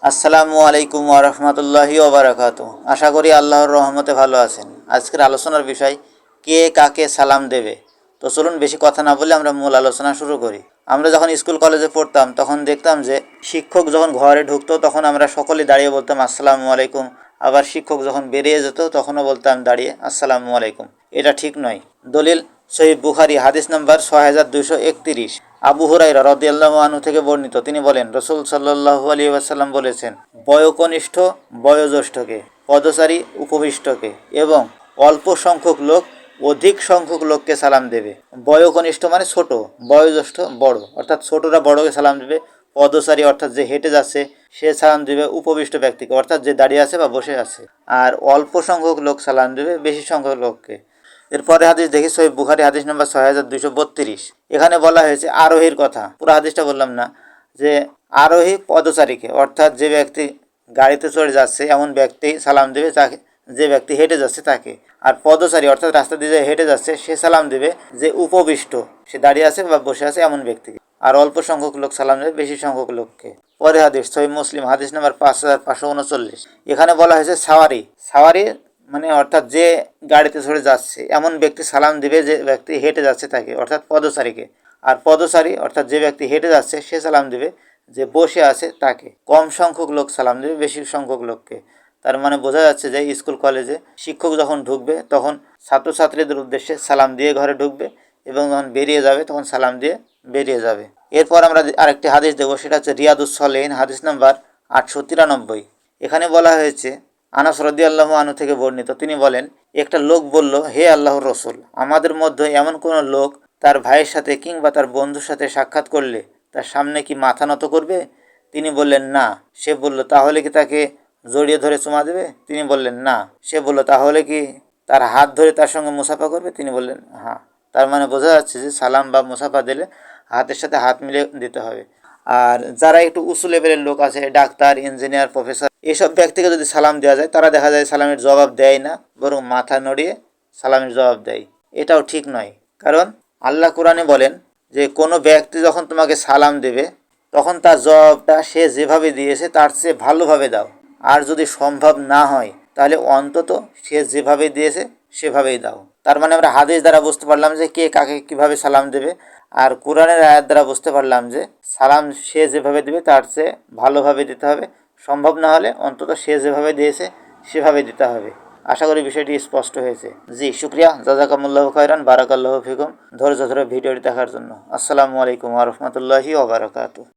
আসসালামু আলাইকুম ওয়া রাহমাতুল্লাহি ওয়া বারাকাতুহু। আশা করি আল্লাহর রহমতে ভালো আছেন। আজকের আলোচনার বিষয় কে কাকে সালাম দেবে। তো চলুন বেশি কথা না বলে আমরা মূল আলোচনা শুরু করি। আমরা যখন স্কুল কলেজে পড়তাম তখন দেখতাম যে শিক্ষক যখন ঘরে ঢুকতো তখন আমরা সকলেই দাঁড়িয়ে বলতাম আসসালামু আলাইকুম। আবার শিক্ষক যখন বেরিয়ে যেত তখনও বলতাম দাঁড়িয়ে আসসালামু আলাইকুম। এটা ঠিক নয়। দলিল সহিহ বুখারী হাদিস নাম্বার ৬২৩১। আবু হুরায়রা রাদিয়াল্লাহু আনহু থেকে বর্ণিত, তিনি বলেন রাসূল সাল্লাল্লাহু আলাইহি ওয়াসাল্লাম বলেছেন, বয়োকনিষ্ঠ বয়োজ্যেষ্ঠকে, পদচারী উপবিষ্টকে এবং অল্প সংখ্যক লোক অধিক সংখ্যক লোককে সালাম দেবে। বয়োকনিষ্ঠ মানে ছোট, বয়োজ্যেষ্ঠ বড়, অর্থাৎ ছোটরা বড়কে সালাম দেবে। পদচারী অর্থাৎ যে হেঁটে যাচ্ছে সে সালাম দেবে উপবিষ্ট ব্যক্তিকে, অর্থাৎ যে দাঁড়িয়ে আছে বা বসে আছে। আর অল্প সংখ্যক লোক সালাম দেবে বেশি সংখ্যক লোককে। এরপরে হাদিস দেখি সহিহ বুখারী হাদিস নম্বর ৬২৩২। এখানে বলা হয়েছে আরোহীর কথা, পুরো হাদিসটা বললাম না, যে আরোহী পদচারীকে, অর্থাৎ যে ব্যক্তি গাড়িতে চড়ে যাচ্ছে এমন ব্যক্তি সালাম দেবে তাকে, যে ব্যক্তি হেঁটে যাচ্ছে তাকে। আর পদচারী অর্থাৎ রাস্তা দিয়ে যে হেঁটে যাচ্ছে সে সালাম দেবে যে উপবিষ্ট, সে দাঁড়িয়ে আছে বা বসে আছে এমন ব্যক্তিকে। আর অল্প সংখ্যক লোক সালাম দেবে বেশি সংখ্যক লোককে। পরে হাদিস সহিহ মুসলিম হাদিস নাম্বার ৫৫৩৯। এখানে বলা হয়েছে সাওয়ারি। সাওয়ারি মানে অর্থাৎ যে গাড়িতে চড়ে যাচ্ছে এমন ব্যক্তি সালাম দিবে যে ব্যক্তি হেঁটে যাচ্ছে তাকে, অর্থাৎ পদচারীকে। আর পদচারী অর্থাৎ যে ব্যক্তি হেঁটে যাচ্ছে সে সালাম দিবে যে বসে আছে তাকে। কম সংখ্যক লোক সালাম দেবে বেশি সংখ্যক লোককে। তার মানে বোঝা যাচ্ছে যে স্কুল কলেজে শিক্ষক যখন ঢুকবে তখন ছাত্রছাত্রীদের উদ্দেশ্যে সালাম দিয়ে ঘরে ঢুকবে এবং যখন বেরিয়ে যাবে তখন সালাম দিয়ে বেরিয়ে যাবে। এরপর আমরা আরেকটি হাদিস দেবো, সেটা হচ্ছে রিয়াদুস সলিহিন হাদিস নাম্বার ৮৯৩। এখানে বলা হয়েছে আনাস রাদিয়াল্লাহু আনহু থেকে বর্ণিত, তিনি বলেন, একটা লোক বলল, হে আল্লাহর রসুল, আমাদের মধ্যে এমন কোনো লোক তার ভাইয়ের সাথে কিংবা তার বন্ধুর সাথে সাক্ষাৎ করলে তার সামনে কি মাথা নত করবে? তিনি বললেন না। সে বলল, তাহলে কি তাকে জড়িয়ে ধরে চুমা দেবে? তিনি বললেন না। সে বলল, তাহলে কি তার হাত ধরে তার সঙ্গে মুসাফা করবে? তিনি বললেন হ্যাঁ। তার মানে বোঝা যাচ্ছে যে সালাম বা মুসাফা দিলে হাতের সাথে হাত মিলিয়ে দিতে হবে। আর যারা একটু উঁচু লেভেলের লোক আছে, ডাক্তার, ইঞ্জিনিয়ার, প্রফেসর, এসব ব্যক্তিকে যদি সালাম দেওয়া যায় তারা দেখা যায় সালামের জবাব দেয় না, বরং মাথা নড়িয়ে সালামের জবাব দেয়। এটাও ঠিক নয়। কারণ আল্লাহ কোরআনে বলেন যে কোনো ব্যক্তি যখন তোমাকে সালাম দেবে তখন তার জবাবটা সে যেভাবে দিয়েছে তার চেয়ে ভালোভাবে দাও। আর যদি সম্ভব না হয় তাহলে অন্তত সে যেভাবে দিয়েছে সেভাবেই দাও। তার মানে আমরা হাদিস দ্বারা বুঝতে পারলাম যে কে কাকে কিভাবে সালাম দেবে, আর কোরআনের আয়াত দ্বারা বুঝতে পারলাম যে সালাম সে যেভাবে দেবে তার চেয়ে ভালোভাবে দিতে হবে। সম্ভব না হলে অন্তত সে যেভাবে দিয়েছে সেভাবে দিতে হবে। আশা করি বিষয়টি স্পষ্ট হয়েছে। জি শুক্রিয়া, জাযাকামুল্লাহু খায়রান, বারাকাল্লাহু ফিকুম ধৈর্য ধরে ভিডিওটি দেখার জন্য। আসসালামু আলাইকুম ওয়া রাহমাতুল্লাহি ওয়া বারাকাতুহু।